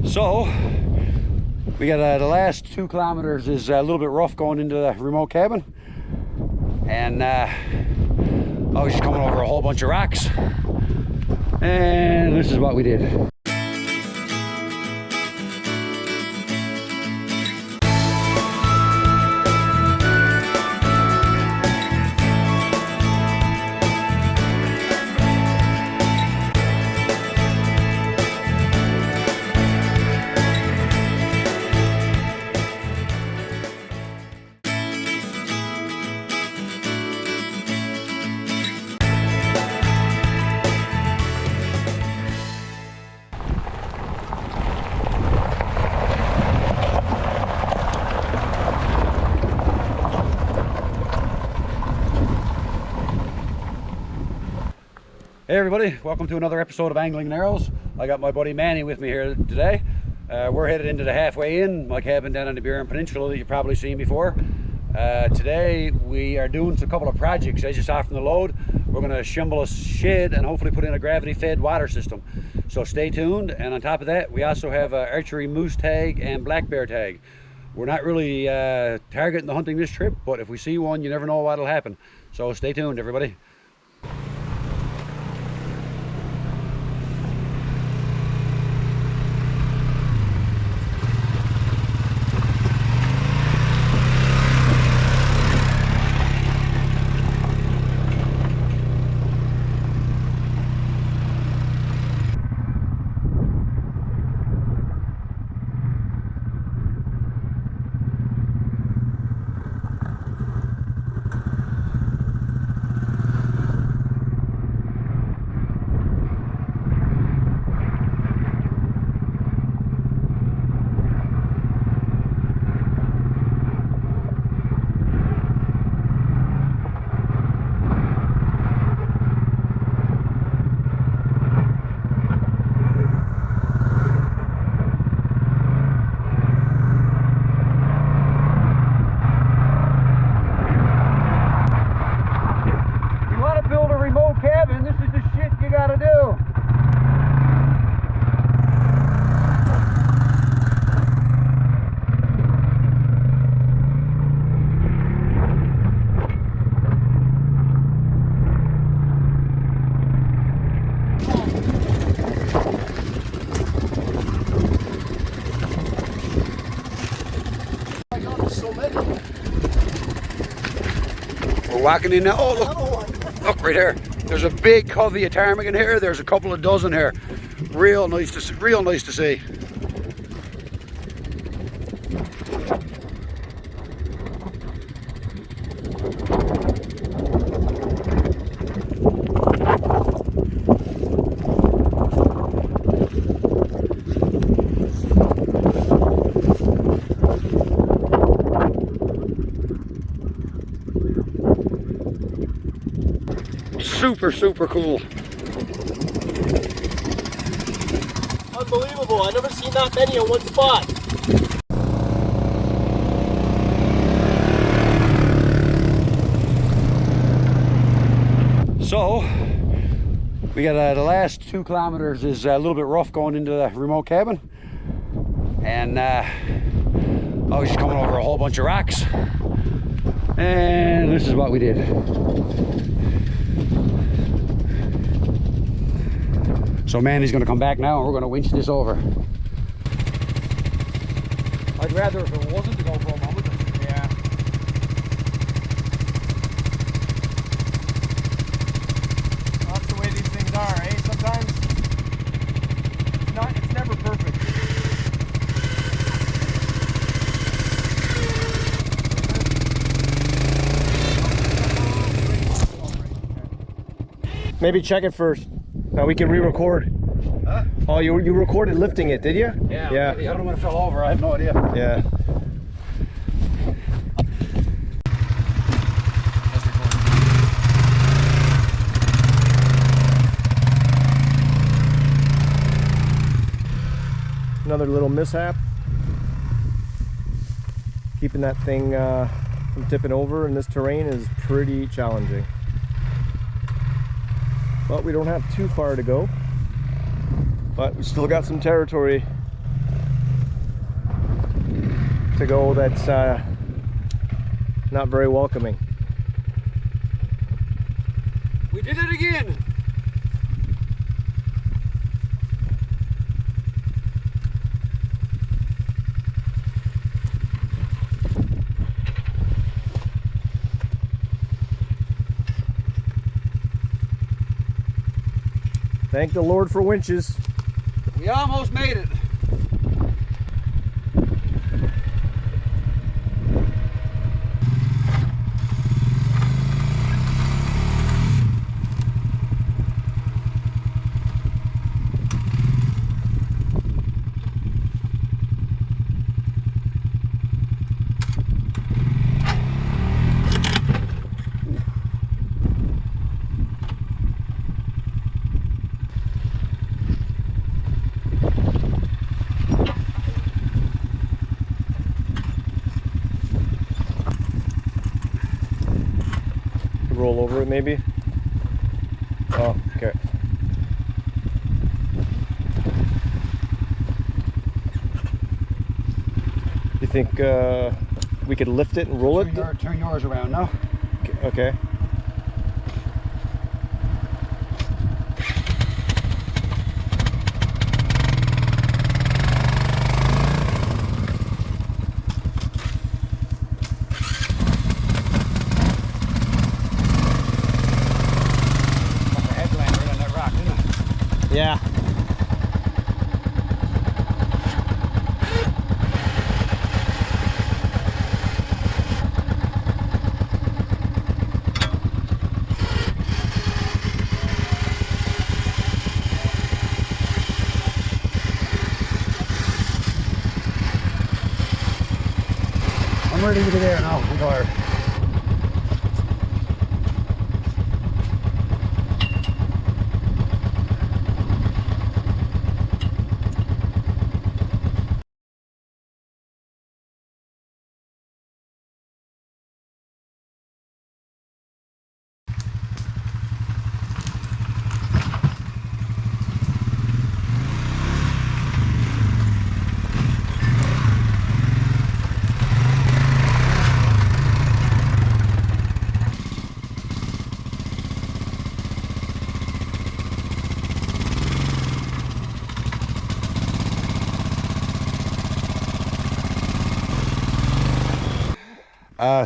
So we got the last 2 kilometers is a little bit rough going into the remote cabin, and I was just coming over a whole bunch of rocks, and this is what we did. Hey everybody, welcome to another episode of Angling and Arrows. I got my buddy Manny with me here today. We're headed into the halfway in, my cabin down on the Burin Peninsula that you've probably seen before. Today we are doing a couple of projects. As you saw from the load, we're going to shingle a shed and hopefully put in a gravity fed water system. So stay tuned, and on top of that we also have archery moose tag and black bear tag. We're not really targeting the hunting this trip, but if we see one, you never know what'll happen. So stay tuned everybody. We're walking in now. Oh, look right here. There's a big covey of ptarmigan here. There's a couple of dozen here. Real nice to see. Super cool. Unbelievable. I've never seen that many in one spot. So we got the last 2 kilometers is a little bit rough going into the remote cabin, and I was just coming over a whole bunch of rocks, and this is what we did. So Manny's going to come back now and we're going to winch this over. I'd rather if it wasn't to go for a moment. Yeah. That's the way these things are, eh? Sometimes it's never perfect. Maybe check it first. Now we can re-record. Huh? Oh, you recorded lifting it, did you? Yeah. I don't know when it fell over. I have no idea. Yeah. Another little mishap. Keeping that thing from tipping over in this terrain is pretty challenging. But we don't have too far to go. But we still got some territory to go that's not very welcoming. We did it again. Thank the Lord for winches. We almost made it. Roll over it maybe. Oh, okay. You think we could lift it and roll it? Turn yours around now. Okay. Yeah. I'm ready to be there now. I'm tired.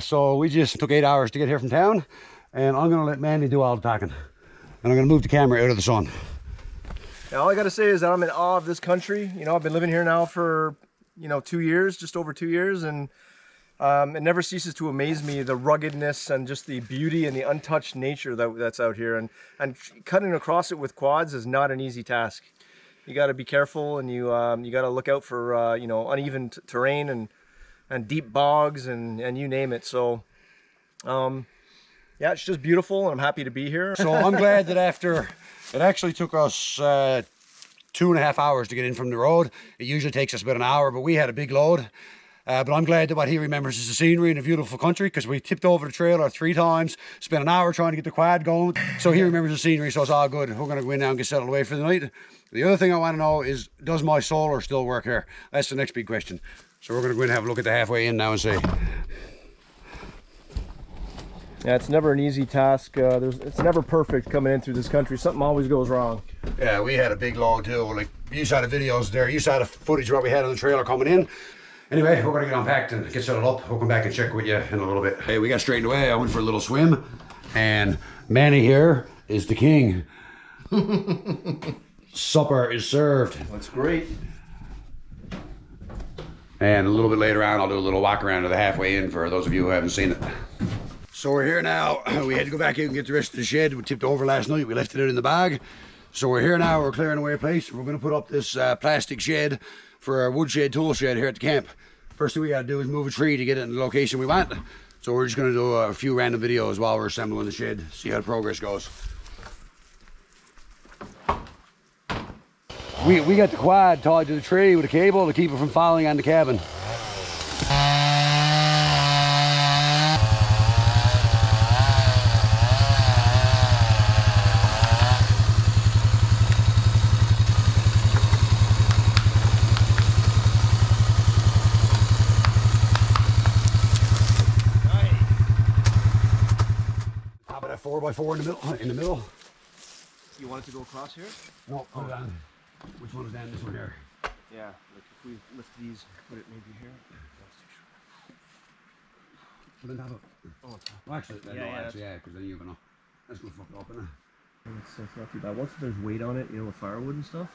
So we just took 8 hours to get here from town, and I'm gonna let Mandy do all the talking. And I'm gonna move the camera out of the sun. Now, all I gotta say is that I'm in awe of this country. You know, I've been living here now for, 2 years, just over 2 years, and it never ceases to amaze me, the ruggedness and just the beauty and the untouched nature that's out here. And cutting across it with quads is not an easy task. You got to be careful, and you got to look out for uneven terrain and deep bogs and you name it. So yeah, it's just beautiful, and I'm happy to be here. So I'm glad that after, it actually took us 2.5 hours to get in from the road. It usually takes us about an hour, but we had a big load. But I'm glad that what he remembers is the scenery and the beautiful country, because we tipped over the trailer 3 times, spent an hour trying to get the quad going. So he remembers the scenery, so it's all good. We're going to go in now and get settled away for the night. The other thing I want to know is, does my solar still work here? That's the next big question. So we're going to go in and have a look at the halfway in now and see. Yeah, it's never an easy task. It's never perfect coming in through this country. Something always goes wrong. Yeah, we had a big load too. Like, you saw the videos there. You saw the footage of what we had on the trailer coming in. Anyway, we're going to get unpacked and get settled up. We'll come back and check with you in a little bit. Hey, we got straightened away. I went for a little swim, and Manny here is the king. Supper is served. That's great. And a little bit later on, I'll do a little walk around to the halfway in for those of you who haven't seen it. So we're here now. We had to go back in and get the rest of the shed. We tipped over last night. We left it out in the bag. So we're here now. We're clearing away a place. We're going to put up this plastic shed for our wood shed, tool shed here at the camp. First thing we got to do is move a tree to get it in the location we want. So we're just going to do a few random videos while we're assembling the shed, see how the progress goes. We got the quad tied to the tree with a cable to keep it from falling on the cabin. 4x4 in the middle. You want it to go across here? No, put it on. Which one is down? This one here. Yeah, like if we lift these, put it maybe here. Put it on top. Oh, Well, actually, yeah, yeah, because then you're gonna. That's gonna fuck it up, isn't it? it's not too bad. Once there's weight on it, you know, with firewood and stuff.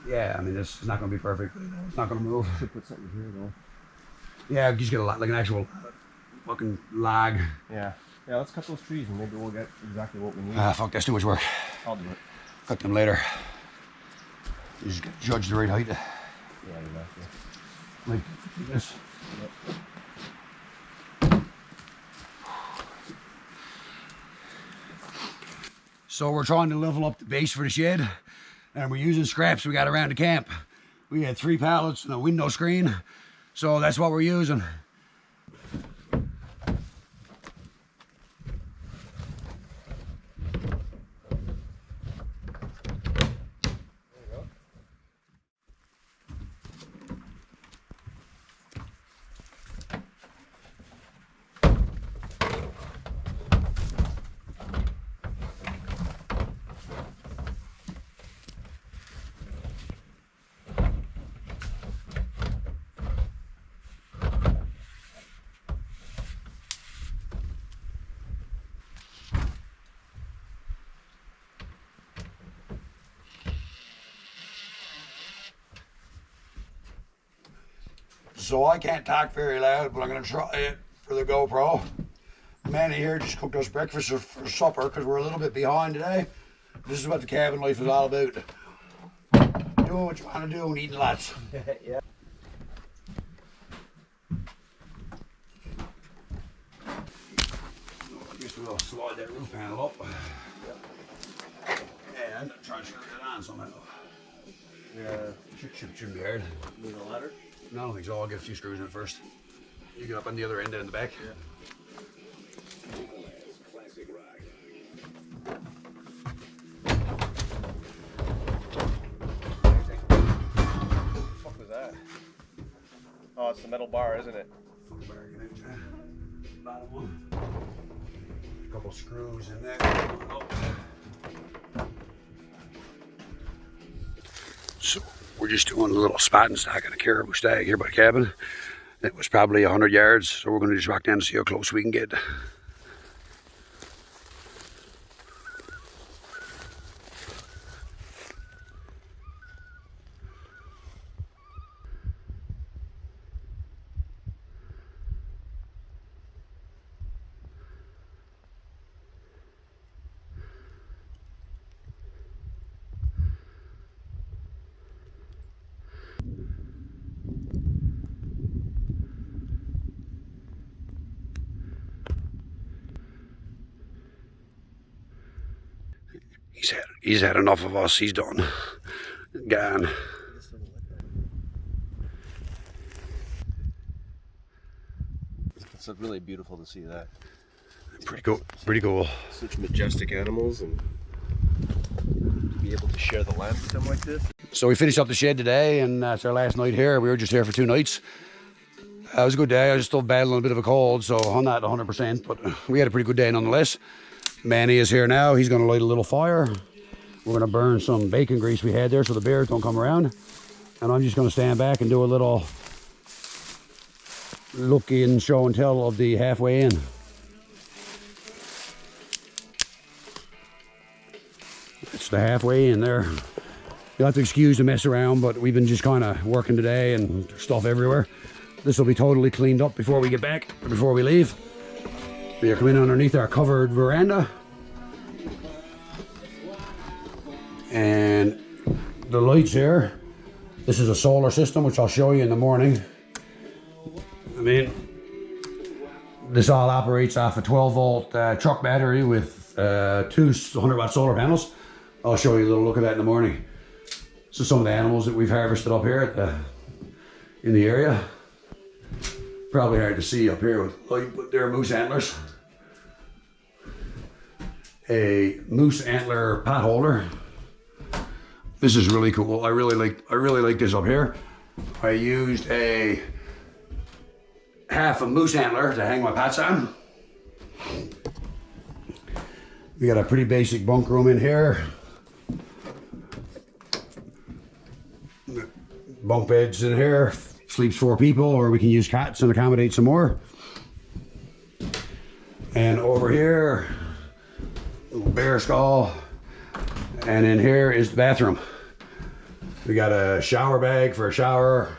Yeah, I mean, this is not gonna be perfect. It's not gonna move. Should put something here though. Yeah, just get a lot, like an actual fucking log. Yeah. Yeah, let's cut those trees and maybe we'll get exactly what we need. Ah, fuck, that's too much work. I'll do it. Cut them later. You just gotta judge the right height. Yeah, exactly. Like this. Yep. So we're trying to level up the base for the shed, and we're using scraps we got around the camp. We had 3 pallets and a window screen, so that's what we're using. So I can't talk very loud, but I'm gonna try it for the GoPro. Manny here just cooked us breakfast for supper because we're a little bit behind today. This is what the cabin life is all about. Doing what you want to do and eating lots. Yeah. I guess we'll slide that roof panel up. And try to screw it on somehow. Yeah. Shouldn't be hard. Need a ladder? No, I don't think so. I'll get a few screws in it first. You get up on the other end and in the back. Yeah. What was that? Oh, it's the metal bar, isn't it? Bottom one. A couple screws in there. So we're just doing a little spot and stock on a caribou stag here by the cabin. It was probably 100 yards, so we're going to just walk down and see how close we can get. He's had enough of us. He's done. Gone. It's really beautiful to see that. Pretty cool. Pretty cool. Such majestic animals, and to be able to share the land with them like this. So we finished up the shed today, and it's our last night here. We were just here for 2 nights. It was a good day. I was still battling a bit of a cold, so I'm not 100%, but we had a pretty good day nonetheless. Manny is here now. He's going to light a little fire. We're going to burn some bacon grease we had there so the bears don't come around. And I'm just going to stand back and do a little look in, show and tell of the halfway in. It's the halfway in there. You'll have to excuse the mess around, but we've been just kind of working today and stuff everywhere. This will be totally cleaned up before we get back, or before we leave. We are coming underneath our covered veranda. And the lights here, this is a solar system, which I'll show you in the morning. I mean, this all operates off a 12-volt truck battery with 2 100-watt solar panels. I'll show you a little look at that in the morning. So some of the animals that we've harvested up here in the area. Probably hard to see up here with light, but they're moose antlers. A moose antler pot holder. This is really cool. I really like this up here. I used a half a moose antler to hang my pots on. We got a pretty basic bunk room in here. Bunk beds in here, sleeps 4 people, or we can use cots and accommodate some more. And over here, little bear skull. And in here is the bathroom. We got a shower bag for a shower.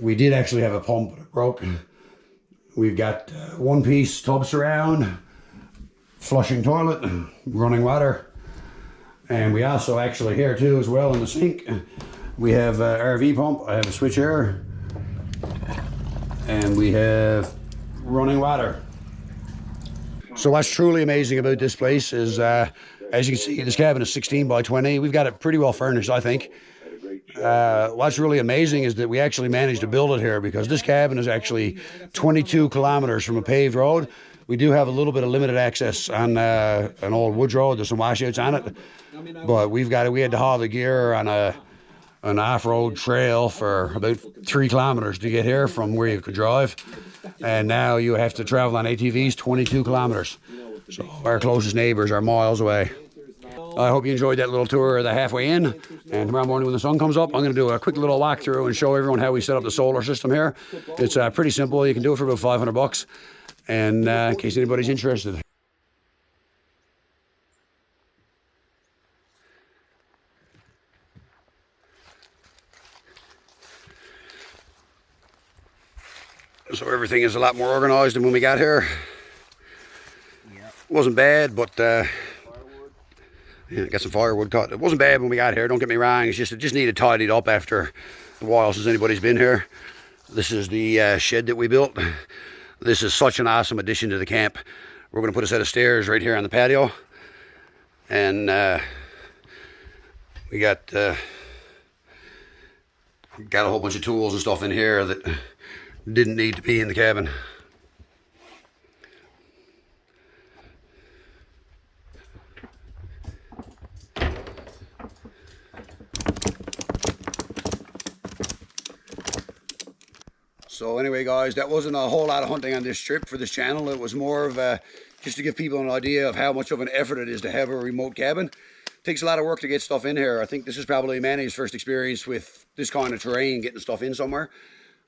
We did actually have a pump, but it broke. We've got one-piece tub surround, flushing toilet, running water. And we also actually here too as well in the sink, we have a RV pump. I have a switch air. And we have running water. So what's truly amazing about this place is, as you can see, this cabin is 16 by 20. We've got it pretty well furnished, I think. What's really amazing is that we actually managed to build it here, because this cabin is actually 22 kilometers from a paved road. We do have a little bit of limited access on an old wood road. There's some washouts on it, but we had to haul the gear on an off-road trail for about 3 kilometers to get here from where you could drive, and now you have to travel on ATVs 22 kilometers. So our closest neighbors are miles away. I hope you enjoyed that little tour of the Halfway Inn, and tomorrow morning when the sun comes up, I'm going to do a quick little walkthrough and show everyone how we set up the solar system here. It's pretty simple. You can do it for about 500 bucks, and in case anybody's interested. So everything is a lot more organized than when we got here. It wasn't bad, but yeah, got some firewood cut. It wasn't bad when we got here, don't get me wrong. It just needed tidied up after a while since anybody's been here. This is the shed that we built. This is such an awesome addition to the camp. We're going to put a set of stairs right here on the patio, and we got a whole bunch of tools and stuff in here that didn't need to be in the cabin. So anyway, guys, that wasn't a whole lot of hunting on this trip for this channel. It was more of just to give people an idea of how much of an effort it is to have a remote cabin. It takes a lot of work to get stuff in here. I think this is probably Manny's first experience with this kind of terrain, getting stuff in somewhere.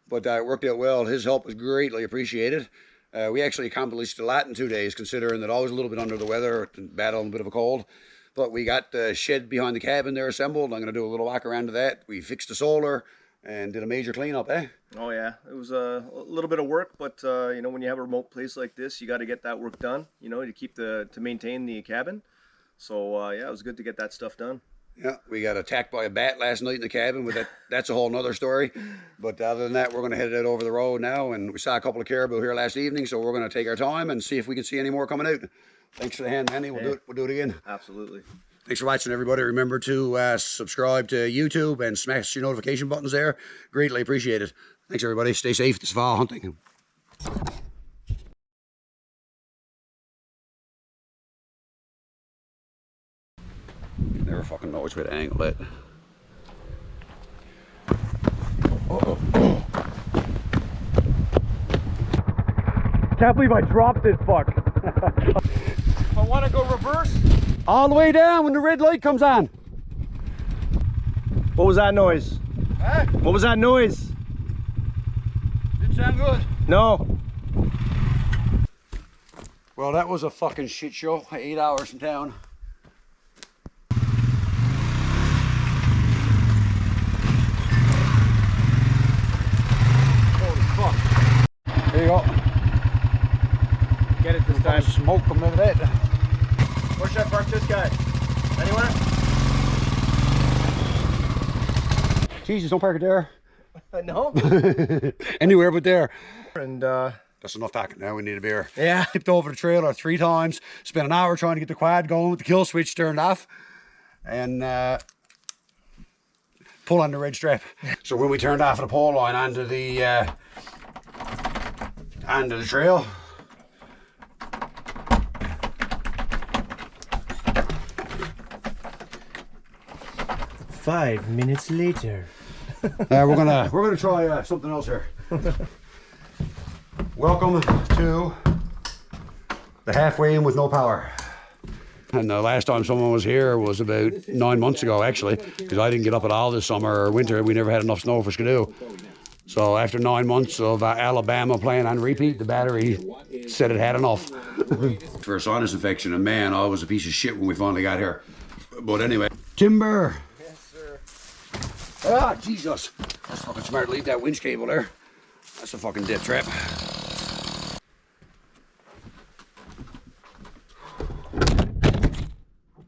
But it worked out well. His help was greatly appreciated. We actually accomplished a lot in 2 days, considering that I was a little bit under the weather and battling a bit of a cold. But we got the shed behind the cabin there assembled. I'm going to do a little walk around to that. We fixed the solar and did a major cleanup, eh? Oh yeah, it was a little bit of work, but you know, when you have a remote place like this, you got to get that work done, you know, to maintain the cabin. So yeah, it was good to get that stuff done. Yeah, we got attacked by a bat last night in the cabin, but that's a whole nother story. But other than that, we're going to head out over the road now, and we saw a couple of caribou here last evening, so we're going to take our time and see if we can see any more coming out. Thanks for the hand, Manny. We'll do it again. Absolutely. Thanks for watching, everybody. Remember to subscribe to YouTube and smash your notification buttons there. Greatly appreciated. Thanks, everybody. Stay safe this fall hunting. Never fucking know which way to angle it. Can't believe I dropped it, fuck. I want to go reverse. All the way down when the red light comes on. What was that noise? Huh? What was that noise? Didn't sound good. No. Well, that was a fucking shit show. 8 hours in town. Holy fuck. There you go. Get it this time. Smoke them out of that. Where should I park this guy? Anywhere? Jesus, don't park it there. No. Anywhere but there. And that's enough talking now. We need a beer. yeah. Tipped over the trailer 3 times. Spent an hour trying to get the quad going with the kill switch turned off. And pull on the red strap. So when we turned off the pole line onto the trail, 5 minutes later. we're gonna try something else here. Welcome to the Halfway Inn with no power. And the last time someone was here was about 9 months ago, actually, because I didn't get up at all this summer or winter. We never had enough snow for skidoo. So after 9 months of Alabama playing on repeat, the battery said it had enough. For a sinus infection, and man, I was a piece of shit when we finally got here. But anyway, timber. Yes, sir. Ah, Jesus. That's fucking smart. Leave that winch cable there. That's a fucking death trap.